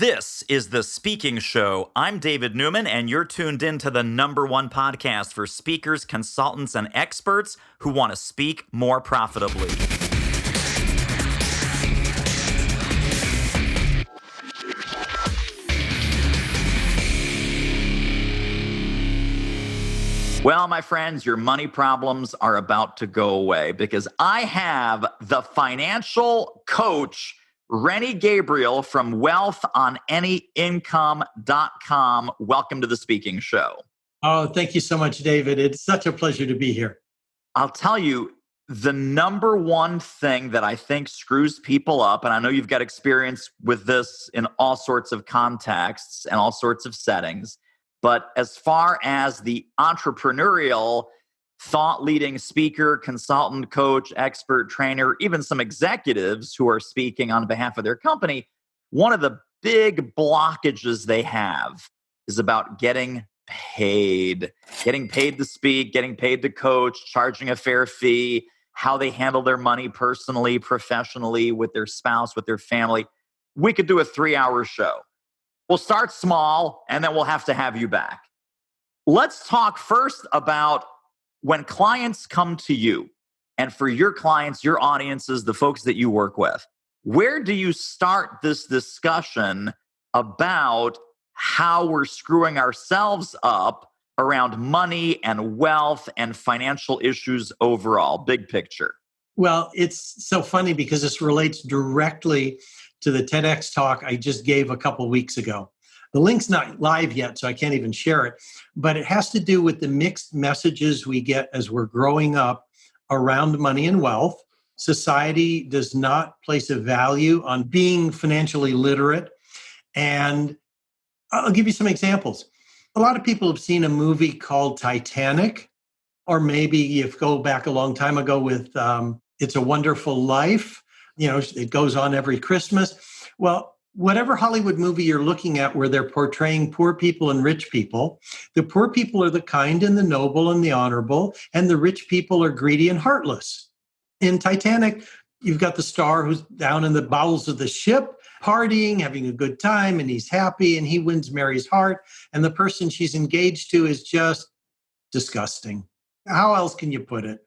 This is The Speaking Show. I'm David Newman, and you're tuned in to the #1 podcast for speakers, consultants, and experts who want to speak more profitably. Well, my friends, your money problems are about to go away because I have the financial coach, Rennie Gabriel from wealthonanyincome.com. Welcome to The Speaking Show. Oh, thank you so much, David. It's such a pleasure to be here. I'll tell you, the #1 thing that I think screws people up, and I know you've got experience with this in all sorts of contexts and all sorts of settings, but as far as the entrepreneurial, thought-leading speaker, consultant, coach, expert, trainer, even some executives who are speaking on behalf of their company, one of the big blockages they have is about getting paid to speak, getting paid to coach, charging a fair fee, how they handle their money personally, professionally, with their spouse, with their family. We could do a 3-hour show. We'll start small, and then we'll have to have you back. Let's talk first about when clients come to you, and for your clients, your audiences, the folks that you work with, where do you start this discussion about how we're screwing ourselves up around money and wealth and financial issues overall, big picture? Well, it's so funny because this relates directly to the TEDx talk I just gave a couple weeks ago. The link's not live yet, so I can't even share it, but it has to do with the mixed messages we get as we're growing up around money and wealth. Society does not place a value on being financially literate. And I'll give you some examples. A lot of people have seen a movie called Titanic, or maybe you go back a long time ago with It's a Wonderful Life. You know, it goes on every Christmas. Well, whatever Hollywood movie you're looking at where they're portraying poor people and rich people, the poor people are the kind and the noble and the honorable, and the rich people are greedy and heartless. In Titanic, you've got the star who's down in the bowels of the ship, partying, having a good time, and he's happy, and he wins Mary's heart, and the person she's engaged to is just disgusting. How else can you put it?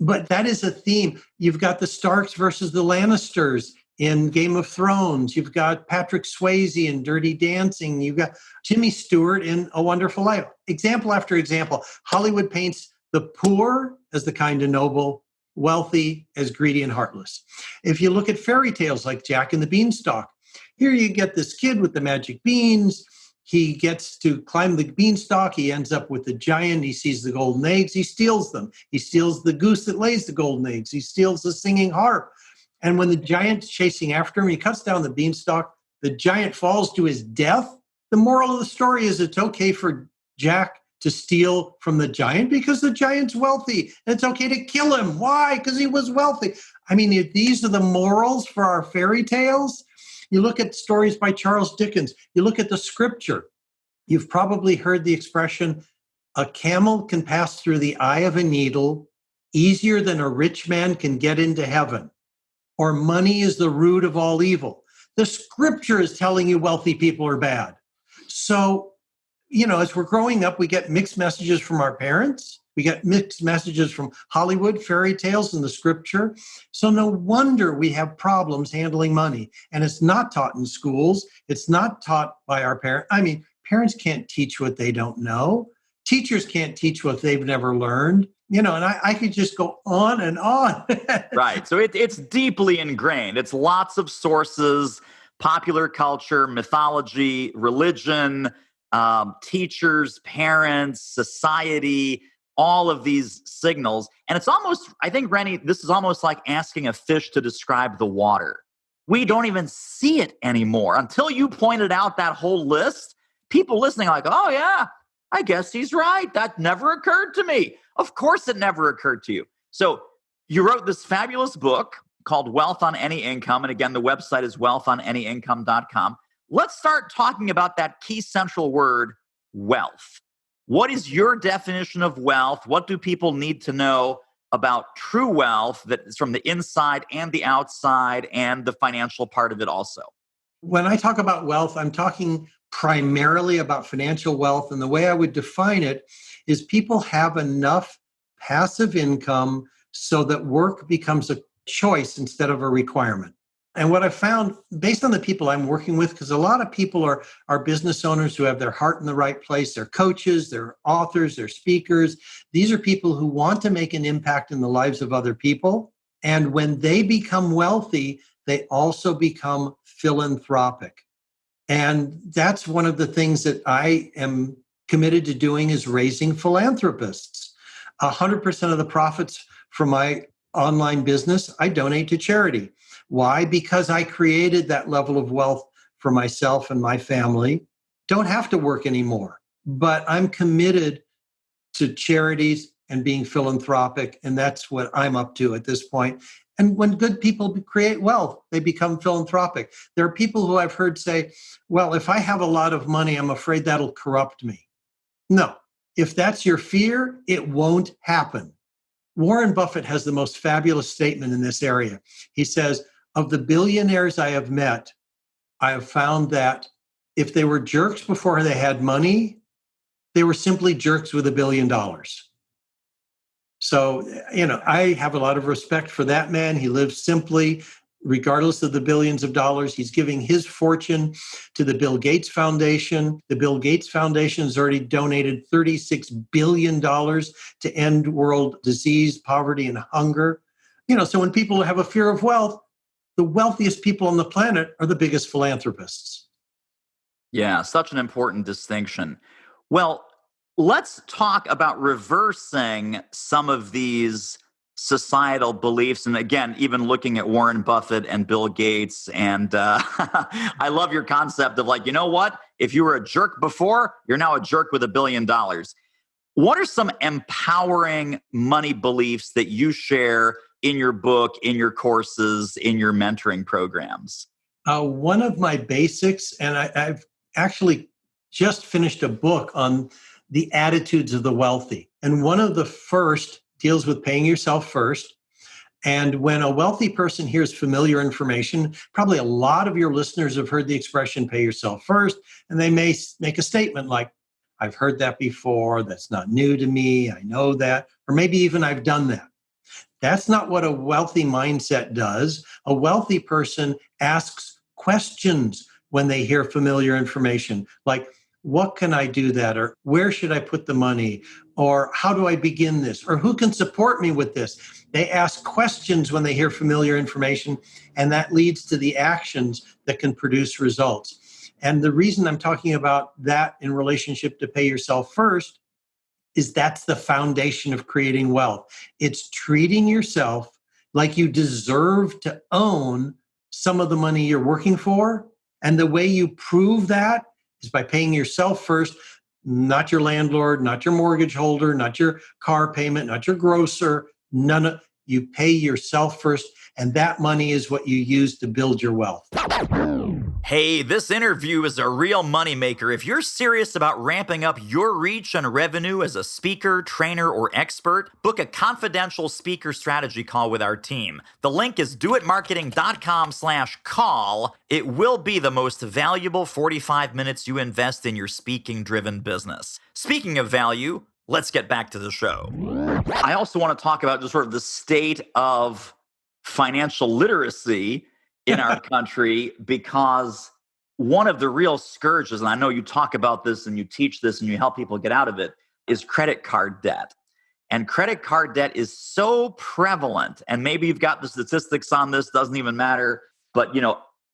But that is a theme. You've got the Starks versus the Lannisters in Game of Thrones. You've got Patrick Swayze in Dirty Dancing. You've got Jimmy Stewart in A Wonderful Life. Example after example. Hollywood paints the poor as the kind and noble, wealthy as greedy and heartless. If you look at fairy tales like Jack and the Beanstalk, here you get this kid with the magic beans. He gets to climb the beanstalk. He ends up with the giant. He sees the golden eggs. He steals them. He steals the goose that lays the golden eggs. He steals the singing harp. And when the giant's chasing after him, he cuts down the beanstalk. The giant falls to his death. The moral of the story is it's okay for Jack to steal from the giant because the giant's wealthy. And it's okay to kill him. Why? Because he was wealthy. I mean, these are the morals for our fairy tales. You look at stories by Charles Dickens. You look at the scripture. You've probably heard the expression, a camel can pass through the eye of a needle easier than a rich man can get into heaven. Or money is the root of all evil. The scripture is telling you wealthy people are bad. So, you know, as we're growing up, we get mixed messages from our parents. We get mixed messages from Hollywood, fairy tales, and the scripture. So no wonder we have problems handling money. And it's not taught in schools. It's not taught by our parents. I mean, parents can't teach what they don't know. Teachers can't teach what they've never learned. You know, and I could just go on and on. Right. So it's deeply ingrained. It's lots of sources, popular culture, mythology, religion, teachers, parents, society, all of these signals. And it's almost, I think, Rennie, this is almost like asking a fish to describe the water. We don't even see it anymore. Until you pointed out that whole list, people listening are like, oh yeah, I guess he's right. That never occurred to me. Of course it never occurred to you. So you wrote this fabulous book called Wealth on Any Income. And again, the website is wealthonanyincome.com. Let's start talking about that key central word, wealth. What is your definition of wealth? What do people need to know about true wealth that is from the inside and the outside and the financial part of it also? When I talk about wealth, I'm talking primarily about financial wealth. And the way I would define it is people have enough passive income so that work becomes a choice instead of a requirement. And what I found based on the people I'm working with, because a lot of people are business owners who have their heart in the right place. They're coaches, they're authors, they're speakers. These are people who want to make an impact in the lives of other people. And when they become wealthy, they also become philanthropic. And that's one of the things that I am committed to doing is raising philanthropists. 100% of the profits from my online business, I donate to charity. Why? Because I created that level of wealth for myself and my family. Don't have to work anymore, but I'm committed to charities and being philanthropic. And that's what I'm up to at this point. And when good people create wealth, they become philanthropic. There are people who I've heard say, well, if I have a lot of money, I'm afraid that'll corrupt me. No, if that's your fear, it won't happen. Warren Buffett has the most fabulous statement in this area. He says, of the billionaires I have met, I have found that if they were jerks before they had money, they were simply jerks with $1 billion. So, I have a lot of respect for that man. He lives simply, regardless of the billions of dollars. He's giving his fortune to the Bill Gates Foundation. The Bill Gates Foundation has already donated $36 billion to end world disease, poverty, and hunger. So when people have a fear of wealth, the wealthiest people on the planet are the biggest philanthropists. Yeah, such an important distinction. Well, let's talk about reversing some of these societal beliefs. And again, even looking at Warren Buffett and Bill Gates. And I love your concept of like, you know what? If you were a jerk before, you're now a jerk with $1 billion. What are some empowering money beliefs that you share in your book, in your courses, in your mentoring programs? One of my basics, and I've actually just finished a book on the attitudes of the wealthy. And one of the first deals with paying yourself first. And when a wealthy person hears familiar information, probably a lot of your listeners have heard the expression pay yourself first, and they may make a statement like, I've heard that before, that's not new to me, I know that, or maybe even I've done that. That's not what a wealthy mindset does. A wealthy person asks questions when they hear familiar information, like, what can I do that? Or where should I put the money? Or how do I begin this? Or who can support me with this? They ask questions when they hear familiar information, and that leads to the actions that can produce results. And the reason I'm talking about that in relationship to pay yourself first is that's the foundation of creating wealth. It's treating yourself like you deserve to own some of the money you're working for. And the way you prove that is by paying yourself first, not your landlord, not your mortgage holder, not your car payment, not your grocer. You pay yourself first. And that money is what you use to build your wealth. Hey, this interview is a real moneymaker. If you're serious about ramping up your reach and revenue as a speaker, trainer, or expert, book a confidential speaker strategy call with our team. The link is doitmarketing.com/call. It will be the most valuable 45 minutes you invest in your speaking-driven business. Speaking of value, let's get back to the show. I also want to talk about just sort of the state of financial literacy in our country, because one of the real scourges, and I know you talk about this and you teach this and you help people get out of it, is credit card debt. And credit card debt is so prevalent. And maybe you've got the statistics on this, doesn't even matter. But,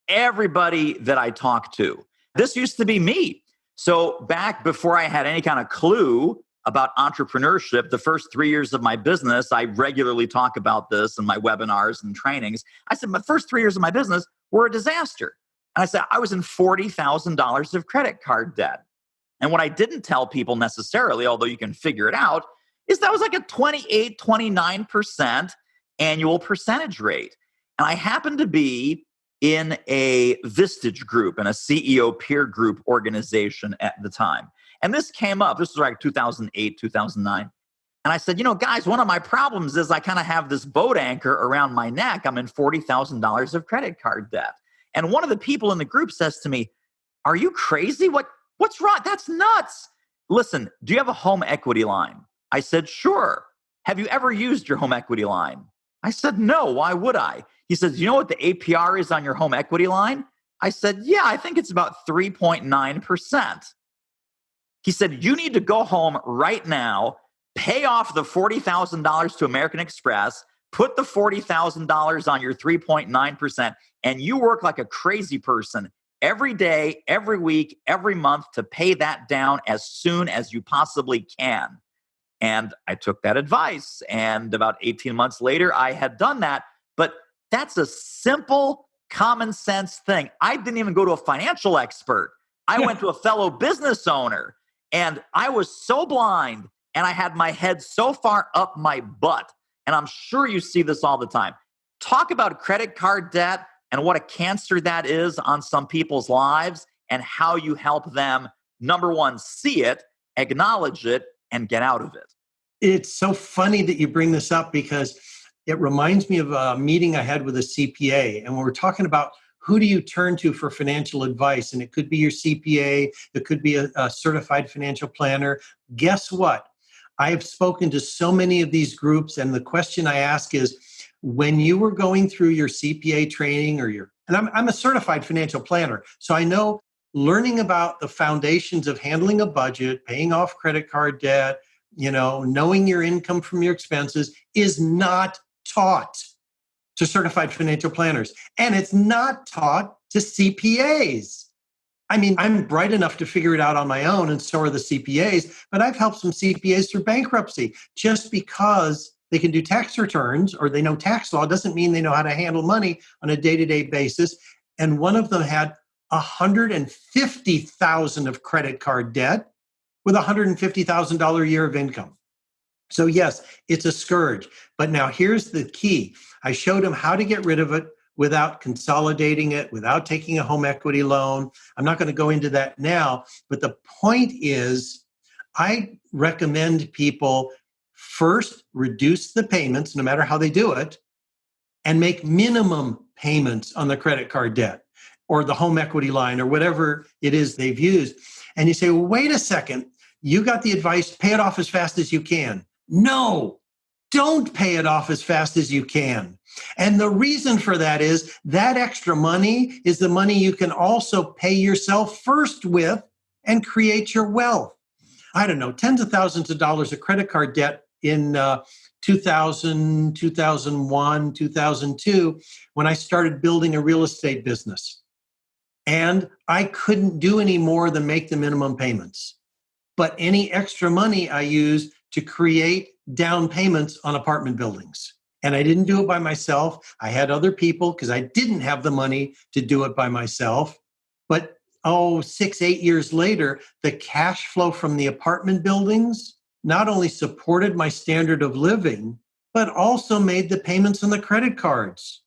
everybody that I talk to, this used to be me. So back before I had any kind of clue about entrepreneurship, the first 3 years of my business, I regularly talk about this in my webinars and trainings. I said, my first 3 years of my business were a disaster. And I said, I was in $40,000 of credit card debt. And what I didn't tell people necessarily, although you can figure it out, is that was like a 28, 29% annual percentage rate. And I happened to be in a Vistage group and a CEO peer group organization at the time. And this came up, this was like 2008, 2009. And I said, guys, one of my problems is I kind of have this boat anchor around my neck. I'm in $40,000 of credit card debt. And one of the people in the group says to me, "Are you crazy? What's wrong? That's nuts. Listen, do you have a home equity line?" I said, "Sure." "Have you ever used your home equity line?" I said, "No, why would I?" He says, "You know what the APR is on your home equity line?" I said, "Yeah, I think it's about 3.9%. He said, "You need to go home right now, pay off the $40,000 to American Express, put the $40,000 on your 3.9%, and you work like a crazy person every day, every week, every month to pay that down as soon as you possibly can." And I took that advice. And about 18 months later, I had done that. But that's a simple, common sense thing. I didn't even go to a financial expert. I went to a fellow business owner. And I was so blind and I had my head so far up my butt. And I'm sure you see this all the time. Talk about credit card debt and what a cancer that is on some people's lives and how you help them, number one, see it, acknowledge it, and get out of it. It's so funny that you bring this up because it reminds me of a meeting I had with a CPA, and we were talking about who do you turn to for financial advice, and it could be your CPA, it could be a certified financial planner. Guess what? I have spoken to so many of these groups, and the question I ask is, when you were going through your CPA training and I'm a certified financial planner, so I know learning about the foundations of handling a budget, paying off credit card debt, knowing your income from your expenses is not taught to certified financial planners. And it's not taught to CPAs. I mean, I'm bright enough to figure it out on my own, and so are the CPAs, but I've helped some CPAs through bankruptcy. Just because they can do tax returns or they know tax law doesn't mean they know how to handle money on a day-to-day basis. And one of them had $150,000 of credit card debt with $150,000 a year of income. So yes, it's a scourge. But now here's the key. I showed him how to get rid of it without consolidating it, without taking a home equity loan. I'm not going to go into that now, but the point is I recommend people first reduce the payments, no matter how they do it, and make minimum payments on the credit card debt or the home equity line or whatever it is they've used. And you say, well, wait a second, you got the advice, pay it off as fast as you can. No, don't pay it off as fast as you can. And the reason for that is that extra money is the money you can also pay yourself first with and create your wealth. I don't know, tens of thousands of dollars of credit card debt in 2000, 2001, 2002, when I started building a real estate business. And I couldn't do any more than make the minimum payments. But any extra money I used to create down payments on apartment buildings. And I didn't do it by myself. I had other people because I didn't have the money to do it by myself. But 6, 8 years later, the cash flow from the apartment buildings not only supported my standard of living, but also made the payments on the credit cards.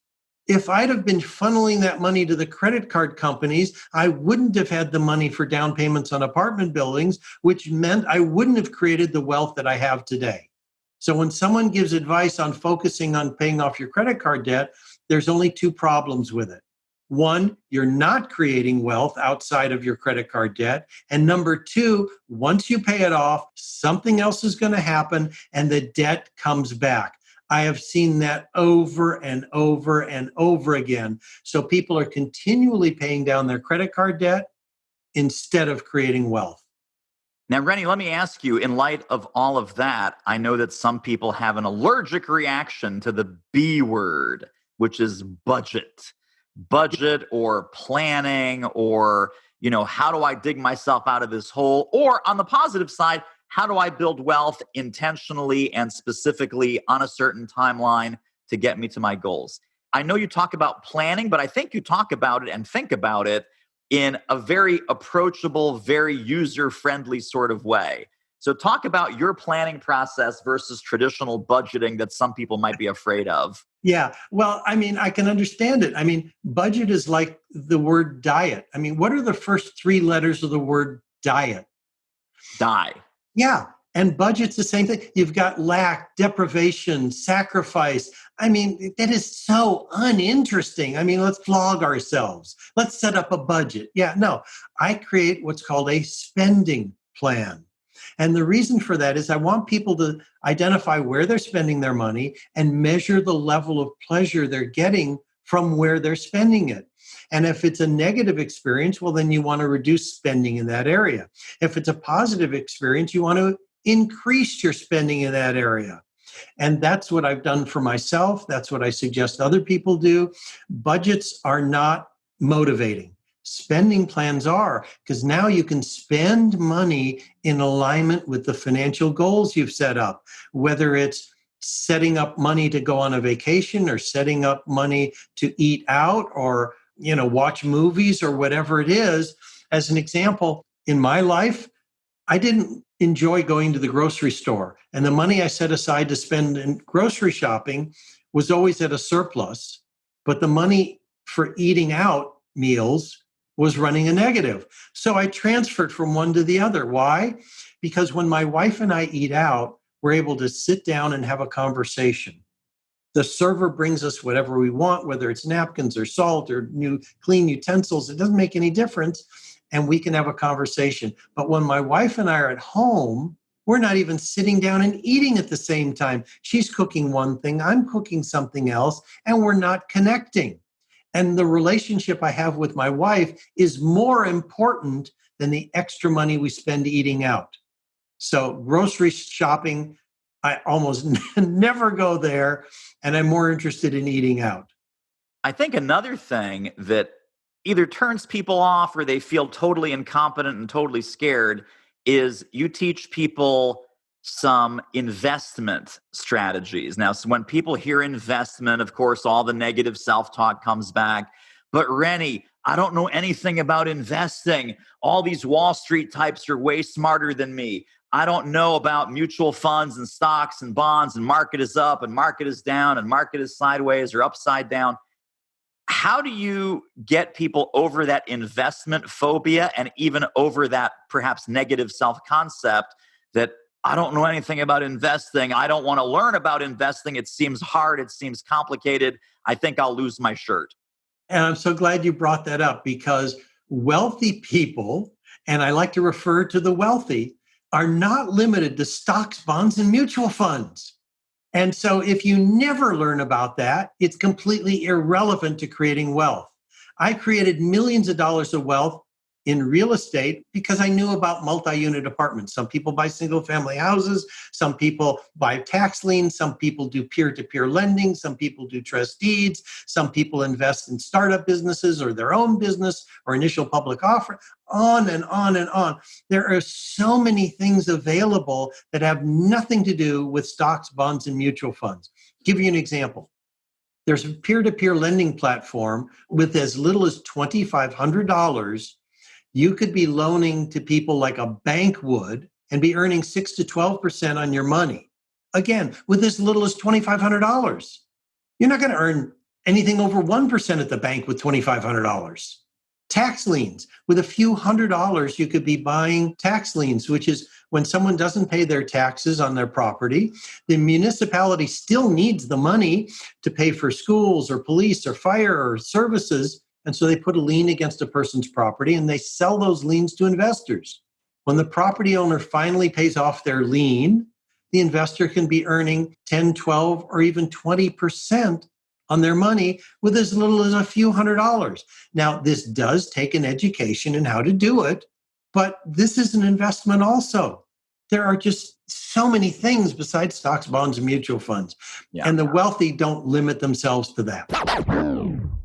If I'd have been funneling that money to the credit card companies, I wouldn't have had the money for down payments on apartment buildings, which meant I wouldn't have created the wealth that I have today. So when someone gives advice on focusing on paying off your credit card debt, there's only two problems with it. One, you're not creating wealth outside of your credit card debt. And number two, once you pay it off, something else is going to happen and the debt comes back. I have seen that over and over and over again. So people are continually paying down their credit card debt instead of creating wealth. Now, Rennie, let me ask you, in light of all of that, I know that some people have an allergic reaction to the B word, which is budget. Budget or planning or, how do I dig myself out of this hole? Or on the positive side, how do I build wealth intentionally and specifically on a certain timeline to get me to my goals? I know you talk about planning, but I think you talk about it and think about it in a very approachable, very user-friendly sort of way. So talk about your planning process versus traditional budgeting that some people might be afraid of. Yeah. Well, I can understand it. Budget is like the word diet. What are the first three letters of the word diet? Die. Yeah. And budget's the same thing. You've got lack, deprivation, sacrifice, I mean, that is so uninteresting. I mean, let's flog ourselves. Let's set up a budget. Yeah, no, I create what's called a spending plan. And the reason for that is I want people to identify where they're spending their money and measure the level of pleasure they're getting from where they're spending it. And if it's a negative experience, well, then you want to reduce spending in that area. If it's a positive experience, you want to increase your spending in that area. And that's what I've done for myself. That's what I suggest other people do. Budgets are not motivating. Spending plans are, because now you can spend money in alignment with the financial goals you've set up, whether it's setting up money to go on a vacation or setting up money to eat out or watch movies or whatever it is. As an example, in my life, I didn't enjoy going to the grocery store. And the money I set aside to spend in grocery shopping was always at a surplus. But the money for eating out meals was running a negative. So I transferred from one to the other. Why? Because when my wife and I eat out, we're able to sit down and have a conversation. The server brings us whatever we want, whether it's napkins or salt or new clean utensils. It doesn't make any difference. And we can have a conversation. But when my wife and I are at home, we're not even sitting down and eating at the same time. She's cooking one thing, I'm cooking something else, and we're not connecting. And the relationship I have with my wife is more important than the extra money we spend eating out. So grocery shopping, I almost never go there, and I'm more interested in eating out. I think another thing that either turns people off or they feel totally incompetent and totally scared is you teach people some investment strategies. Now, so when people hear investment, of course, all the negative self-talk comes back. But Rennie, I don't know anything about investing. All these Wall Street types are way smarter than me. I don't know about mutual funds and stocks and bonds, and market is up and market is down and market is sideways or upside down. How do you get people over that investment phobia and even over that perhaps negative self-concept that I don't know anything about investing. I don't want to learn about investing. It seems hard. It seems complicated. I think I'll lose my shirt. And I'm so glad you brought that up because wealthy people, and I like to refer to the wealthy, are not limited to stocks, bonds, and mutual funds. And so if you never learn about that, it's completely irrelevant to creating wealth. I created millions of dollars of wealth in real estate because I knew about multi-unit apartments. Some people buy single-family houses. Some people buy tax liens. Some people do peer-to-peer lending. Some people do trust deeds. Some people invest in startup businesses or their own business or initial public offering, on and on and on. There are so many things available that have nothing to do with stocks, bonds, and mutual funds. Give you an example. There's a peer-to-peer lending platform with as little as $2,500. You could be loaning to people like a bank would and be earning 6 to 12% on your money. Again, with as little as $2,500. You're not going to earn anything over 1% at the bank with $2,500. Tax liens, with a few $100s, you could be buying tax liens, which is when someone doesn't pay their taxes on their property, the municipality still needs the money to pay for schools or police or fire or services. And so they put a lien against a person's property and they sell those liens to investors. When the property owner finally pays off their lien, the investor can be earning 10, 12, or even 20% on their money with as little as a few $100s. Now, this does take an education in how to do it, but this is an investment also. There are just so many things besides stocks, bonds, and mutual funds. Yeah. And the wealthy don't limit themselves to that.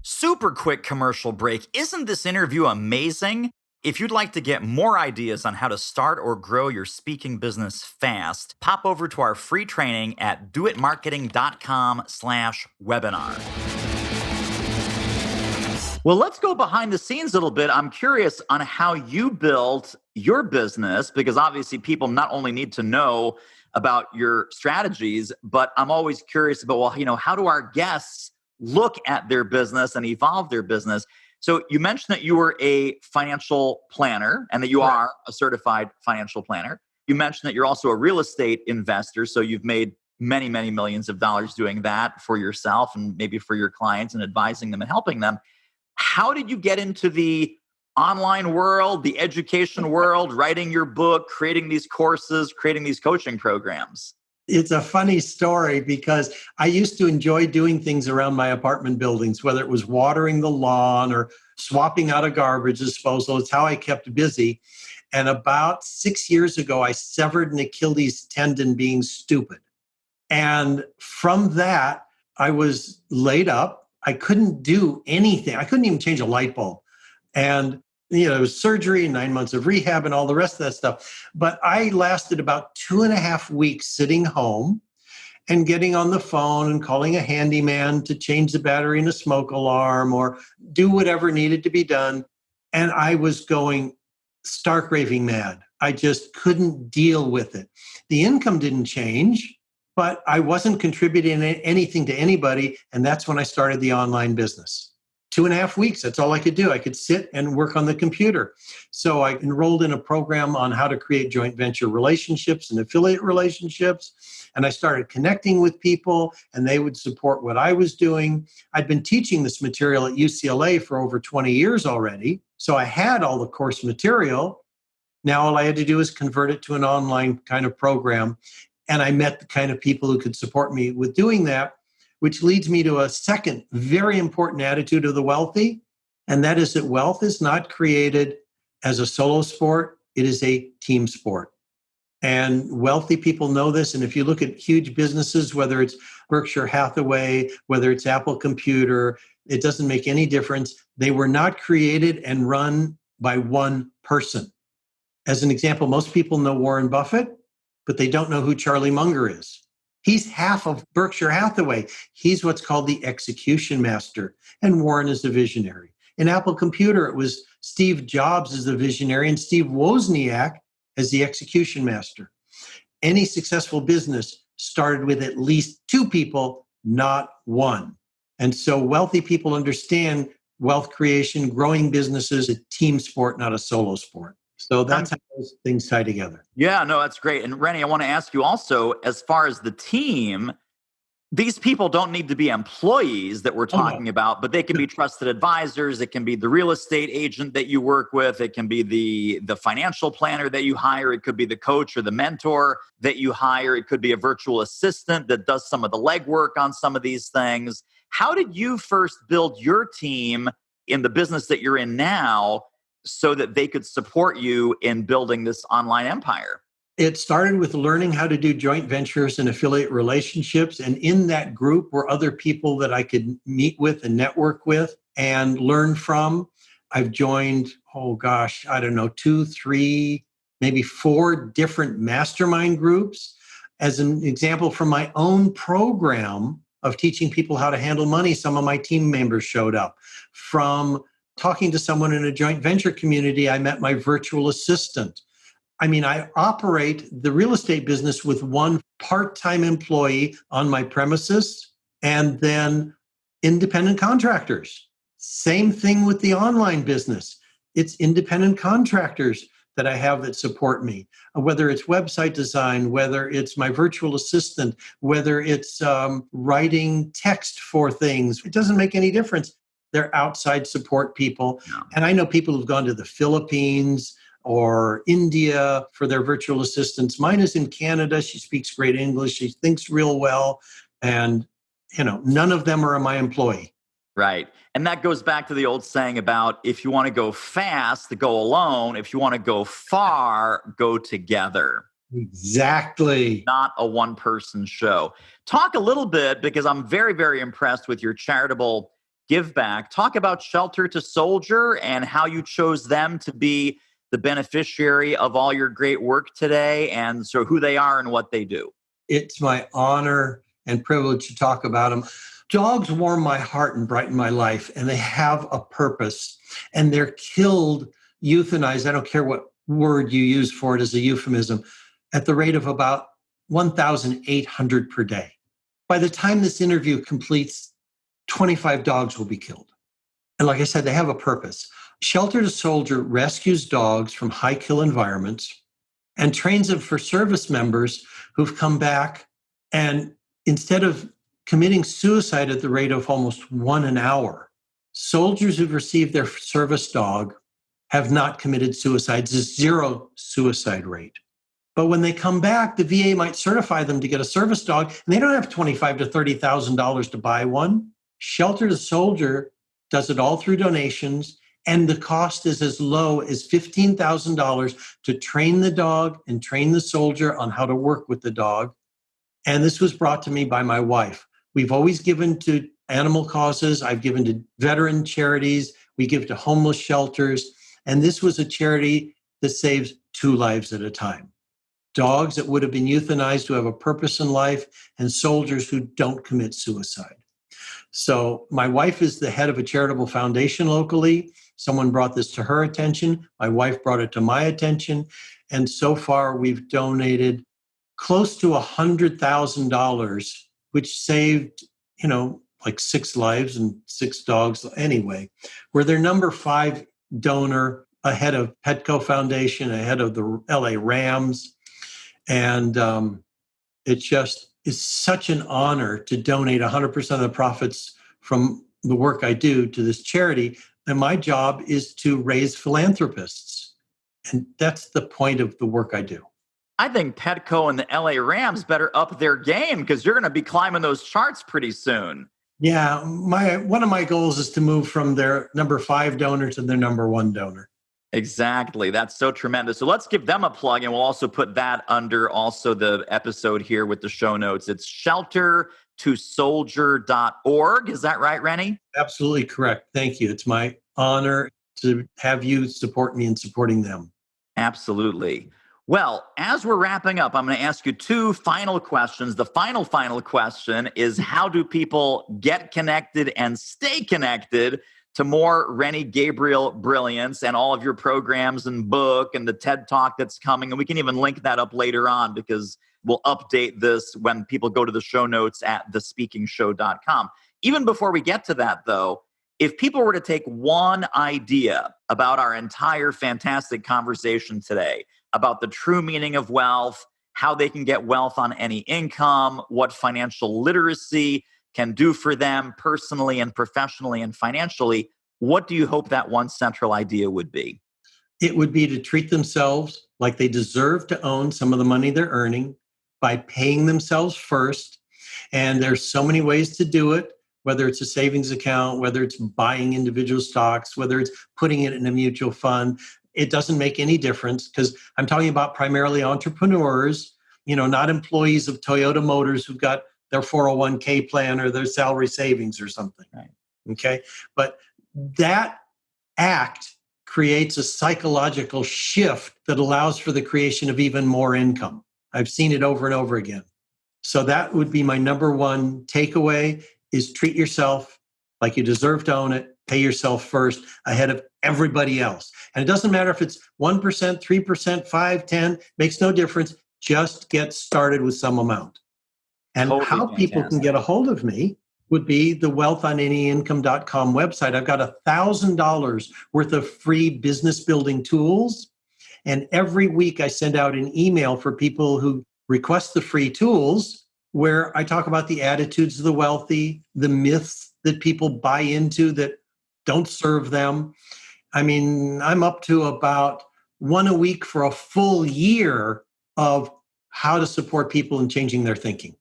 Super quick commercial break. Isn't this interview amazing? If you'd like to get more ideas on how to start or grow your speaking business fast, pop over to our free training at doitmarketing.com/webinar. Well, let's go behind the scenes a little bit. I'm curious on how you built your business, because obviously people not only need to know about your strategies, but I'm always curious about, well, how do our guests look at their business and evolve their business? So you mentioned that you were a financial planner and that you are a certified financial planner. You mentioned that you're also a real estate investor. So you've made many, many millions of dollars doing that for yourself and maybe for your clients and advising them and helping them. How did you get into the online world, the education world, writing your book, creating these courses, creating these coaching programs? It's a funny story because I used to enjoy doing things around my apartment buildings, whether it was watering the lawn or swapping out a garbage disposal. It's how I kept busy. And about 6 years ago, I severed an Achilles tendon being stupid. And from that, I was laid up. I couldn't do anything. I couldn't even change a light bulb. And, it was surgery, 9 months of rehab and all the rest of that stuff. But I lasted about 2.5 weeks sitting home and getting on the phone and calling a handyman to change the battery in a smoke alarm or do whatever needed to be done. And I was going stark raving mad. I just couldn't deal with it. The income didn't change, but I wasn't contributing anything to anybody. And that's when I started the online business. 2.5 weeks, that's all I could do. I could sit and work on the computer. So I enrolled in a program on how to create joint venture relationships and affiliate relationships. And I started connecting with people and they would support what I was doing. I'd been teaching this material at UCLA for over 20 years already. So I had all the course material. Now all I had to do was convert it to an online kind of program. And I met the kind of people who could support me with doing that, which leads me to a second very important attitude of the wealthy. And that is that wealth is not created as a solo sport. It is a team sport. And wealthy people know this. And if you look at huge businesses, whether it's Berkshire Hathaway, whether it's Apple Computer, it doesn't make any difference. They were not created and run by one person. As an example, most people know Warren Buffett, but they don't know who Charlie Munger is. He's half of Berkshire Hathaway. He's what's called the execution master. And Warren is the visionary. In Apple Computer, it was Steve Jobs as the visionary and Steve Wozniak as the execution master. Any successful business started with at least two people, not one. And so wealthy people understand wealth creation, growing businesses, a team sport, not a solo sport. So that's how those things tie together. Yeah, no, that's great. And Rennie, I want to ask you also, as far as the team, these people don't need to be employees that we're talking about, but they can be trusted advisors. It can be the real estate agent that you work with. It can be the financial planner that you hire. It could be the coach or the mentor that you hire. It could be a virtual assistant that does some of the legwork on some of these things. How did you first build your team in the business that you're in now so that they could support you in building this online empire? It started with learning how to do joint ventures and affiliate relationships. And in that group were other people that I could meet with and network with and learn from. I've joined, 2, 3, maybe 4 different mastermind groups. As an example, from my own program of teaching people how to handle money, some of my team members showed up. From talking to someone in a joint venture community, I met my virtual assistant. I operate the real estate business with one part-time employee on my premises and then independent contractors. Same thing with the online business. It's independent contractors that I have that support me, whether it's website design, whether it's my virtual assistant, whether it's writing text for things. It doesn't make any difference. They're outside support people. Yeah. And I know people who've gone to the Philippines or India for their virtual assistants. Mine is in Canada. She speaks great English. She thinks real well. And, none of them are my employee. Right. And that goes back to the old saying about if you want to go fast, go alone. If you want to go far, go together. Exactly. Not a one-person show. Talk a little bit, because I'm very, very impressed with your charitable give back. Talk about Shelter to Soldier and how you chose them to be the beneficiary of all your great work today, and so who they are and what they do. It's my honor and privilege to talk about them. Dogs warm my heart and brighten my life, and they have a purpose, and they're killed, euthanized, I don't care what word you use for it as a euphemism, at the rate of about 1,800 per day. By the time this interview completes, 25 dogs will be killed. And like I said, they have a purpose. Shelter to Soldier rescues dogs from high-kill environments and trains them for service members who've come back And instead of committing suicide at the rate of almost one an hour, soldiers who've received their service dog have not committed suicide. It's a zero suicide rate. But when they come back, the VA might certify them to get a service dog, and they don't have $25,000 to $30,000 to buy one. Shelter to Soldier does it all through donations, and the cost is as low as $15,000 to train the dog and train the soldier on how to work with the dog. And this was brought to me by my wife. We've always given to animal causes. I've given to veteran charities. We give to homeless shelters. And this was a charity that saves 2 lives at a time. Dogs that would have been euthanized who have a purpose in life, and soldiers who don't commit suicide. So my wife is the head of a charitable foundation locally. Someone brought this to her attention. My wife brought it to my attention. And so far we've donated close to $100,000, which saved, like 6 lives and 6 dogs anyway. We're their number 5 donor, ahead of Petco Foundation, ahead of the LA Rams. And it just is such an honor to donate 100% of the profits from the work I do to this charity. And my job is to raise philanthropists. And that's the point of the work I do. I think Petco and the LA Rams better up their game, because you're going to be climbing those charts pretty soon. Yeah, one of my goals is to move from their number 5 donor to their number 1 donor. Exactly. That's so tremendous. So let's give them a plug, and we'll also put that under also the episode here with the show notes. It's sheltertosoldier.org. Is that right, Rennie? Absolutely correct. Thank you. It's my honor to have you support me in supporting them. Absolutely. Well, as we're wrapping up, I'm going to ask you 2 final questions. The final question is, how do people get connected and stay connected to more Rennie Gabriel brilliance and all of your programs and book and the TED Talk that's coming? And we can even link that up later on, because we'll update this when people go to the show notes at thespeakingshow.com. Even before we get to that, though, if people were to take one idea about our entire fantastic conversation today, about the true meaning of wealth, how they can get wealth on any income, what financial literacy can do for them personally and professionally and financially, what do you hope that one central idea would be? It would be to treat themselves like they deserve to own some of the money they're earning by paying themselves first. And there's so many ways to do it, whether it's a savings account, whether it's buying individual stocks, whether it's putting it in a mutual fund. It doesn't make any difference, because I'm talking about primarily entrepreneurs, not employees of Toyota Motors who've got their 401k plan or their salary savings or something. Right. Okay. But that act creates a psychological shift that allows for the creation of even more income. I've seen it over and over again. So that would be my number 1 takeaway, is treat yourself like you deserve to own it. Pay yourself first ahead of everybody else. And it doesn't matter if it's 1%, 3%, 5, 10, makes no difference. Just get started with some amount. And totally how fantastic. People can get a hold of me would be the wealthonanyincome.com website. I've got $1,000 worth of free business building tools. And every week I send out an email for people who request the free tools, where I talk about the attitudes of the wealthy, the myths that people buy into that don't serve them. I mean, I'm up to about 1 a week for a full year of how to support people in changing their thinking.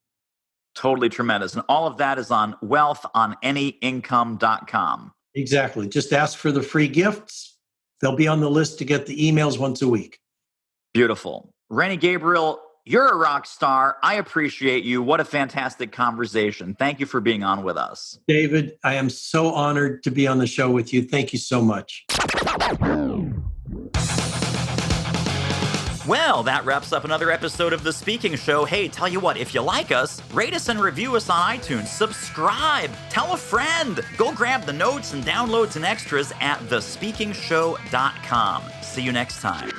Totally tremendous. And all of that is on wealthonanyincome.com. Exactly. Just ask for the free gifts. They'll be on the list to get the emails once a week. Beautiful. Rennie Gabriel, you're a rock star. I appreciate you. What a fantastic conversation. Thank you for being on with us. David, I am so honored to be on the show with you. Thank you so much. Well, that wraps up another episode of The Speaking Show. Hey, tell you what, if you like us, rate us and review us on iTunes. Subscribe. Tell a friend. Go grab the notes and downloads and extras at thespeakingshow.com. See you next time.